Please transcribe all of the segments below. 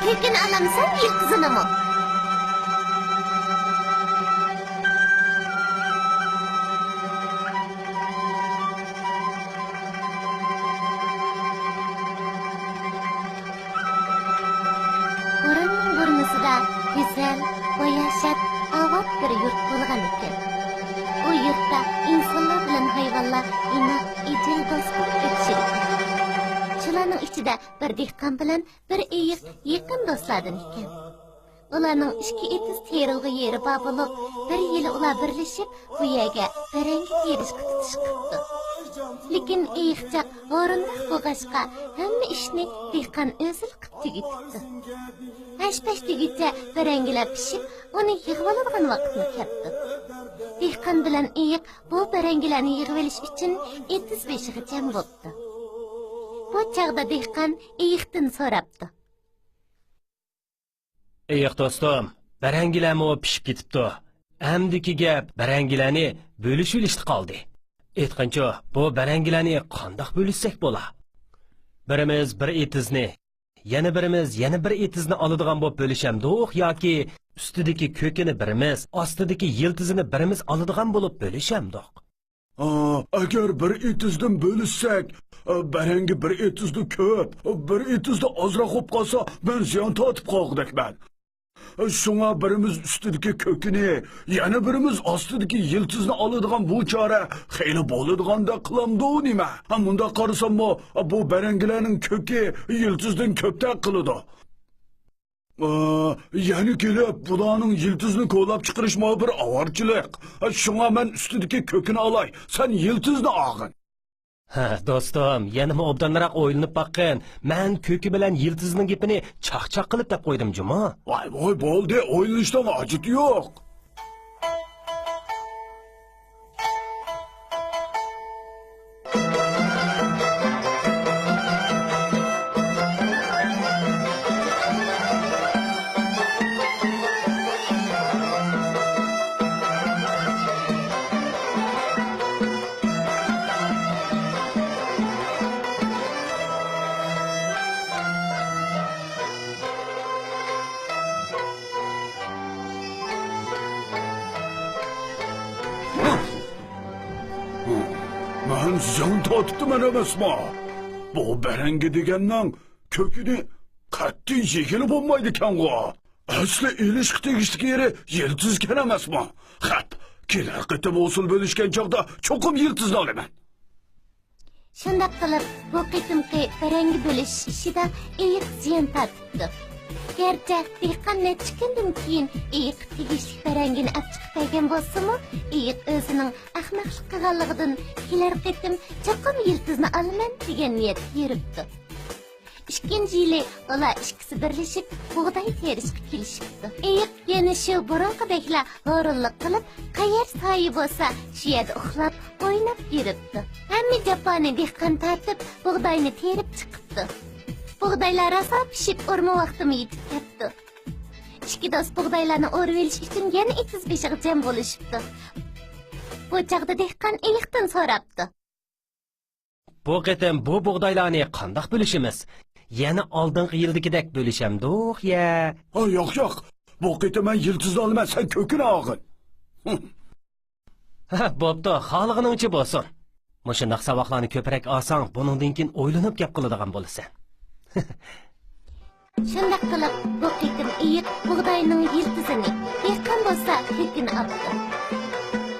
kökünü alamsan yıldızını mı? Burunun burnusu da güzel, boyaşat, avat bir yurt bulgan ekan. Bu yurtda insonlar bilan hayvonlar inoq, ijil do'stlik etishir. Shularning ichida bir dehqon bilan bir eyiq yaqin do'stlardan ekan. Ularning ikki etis terilg'i yeri bor bo'lib, bir yili ular birlashib bu yerga parangi terishga tutishibdi. Lekin eyiqchaq o'rindiq bo'lg'achqa hamma ishni dehqon o'zi qilib tugitibdi. Hash-pash deguncha parangilar pishib, uni yig'ib oladigan vaqtni keldi. Dehqon bilan eyiq bu parangilarni yig'ib olish uchun etis beshiga jam bo'ldi. Bu chaqda dehqon eyiqdan so'rabdi. Eyiq do'stim, parangilarmi pishib ketibdi. Amdiki gap parangilarni bo'lishib olishdi qoldi. Aytqancha, bu parangilarni qandoq bo'lishsak bo'la? Birimiz bir etizni, yana birimiz yana bir etizni oladigan bo'lib bo'lishamdiq yoki ustidagi ko'kini birimiz, ostidagi yiltizini birimiz oladigan bo'lib bo'lishamdiq. Agar bir etizdan bo'lishsak, parangi bir etizni ko'p, bir etizni ozroq bo'lib qolsa, men ziyon tortib qolg'dakman. Şuna birimiz üstüdeki kökünü, yana birimiz ostidagi yiltizni oladigan bu chora xeyli bo'ladigan da qilamdi nima? Bunda qarasam bu parangilarning kökü yiltizdan ko'ptak qiladi. Yani kelib bularning yiltizni ko'lab chiqarish bir avorchilik. Shunga men ustidagi kökünü olay, sen yiltizni olgin. Ha, do'stim, yana obdanroq o'ylanib baqqan. Men ko'ki bilan yiltizning gapini chaqchaq qilib deb qo'ydim juma. Voy, bo'ldi, o'ylanishdan hojat yo'q. Men ziyon tortibman emasmi? Bu parangi deganning ko'kini qat'iy yegili bo'lmaydi ekan-ku. Asli ilishq tegishli yeri yiltizgan emasmi? Xap, kelar qitim usul bo'lishgan chog'da cho'qim yiltizni olaman. Shunday qilib, bu qitimqi parangi bo'lish ishida eyiq ziyon tortibdi. Gerçi dehqon necha kundan keyin eyiq tegishli parangini olib chiqib bergan bo'lsa-mu, eyiq o'zining ahmoqlik qilganligidan kelar qitim cho'qim yiltizni olaman degan niyat yuribdi. Ikkinchi yili ular ikkisi birlashib bug'doy terishga kelishibdi. Eyiq yana shu burunqideklar g'o'rinlik qilib, qayer soyi bo'lsa, shu yerda uxlab, o'ynab yuribdi. Hamma japoni dehqon tortib, bug'doyni terib chiqibdi. Bug'doylar rosa pishib, o'rma vaqtimi yetib ketdi. Ikki do'st bug'doylarni o'rib olish uchun yana etiz beshiga jam bo'lishibdi. Bu chaqda dehqon eyiqdan so'rabdi. Bu qitim bu bug'doylarni qandoq bo'lishimiz? Yana oldingi yildagidek bo'lishamdiq ya. Yo'q. Bu qitim men yiltizni olaman, sen ko'kini olgin. Ha, bo'pti, xolig'iningcha bo'lsin. Mushundaq saboqlarni ko'proq olsang, buningdan keyin o'ylanib gap qiladigan bo'lasan. Shunday qilib, bu qitim eyiq bug'doyning yiltizini, dehqon bo'lsa ko'kini oldi.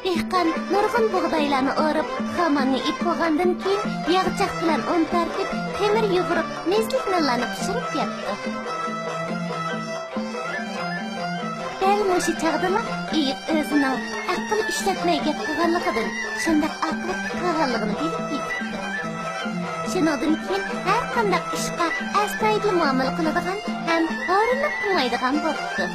Dehqon nurg'un bug'doylarni o'rib, xamanni ip qo'ygandan keyin yog'chaq bilan un tartib, temir yug'urib, nezlik nonlarni pishirib yetdi. Dal mushu chaqdala eyiq o'zining aql ishlatmay gap qilganligidan shunday oqibat qilganligini bilib yetdi. Shundan keyin har qanday ishga astoydil muomala qiladigan ham o'rinli qilmaydigan bo'ldi.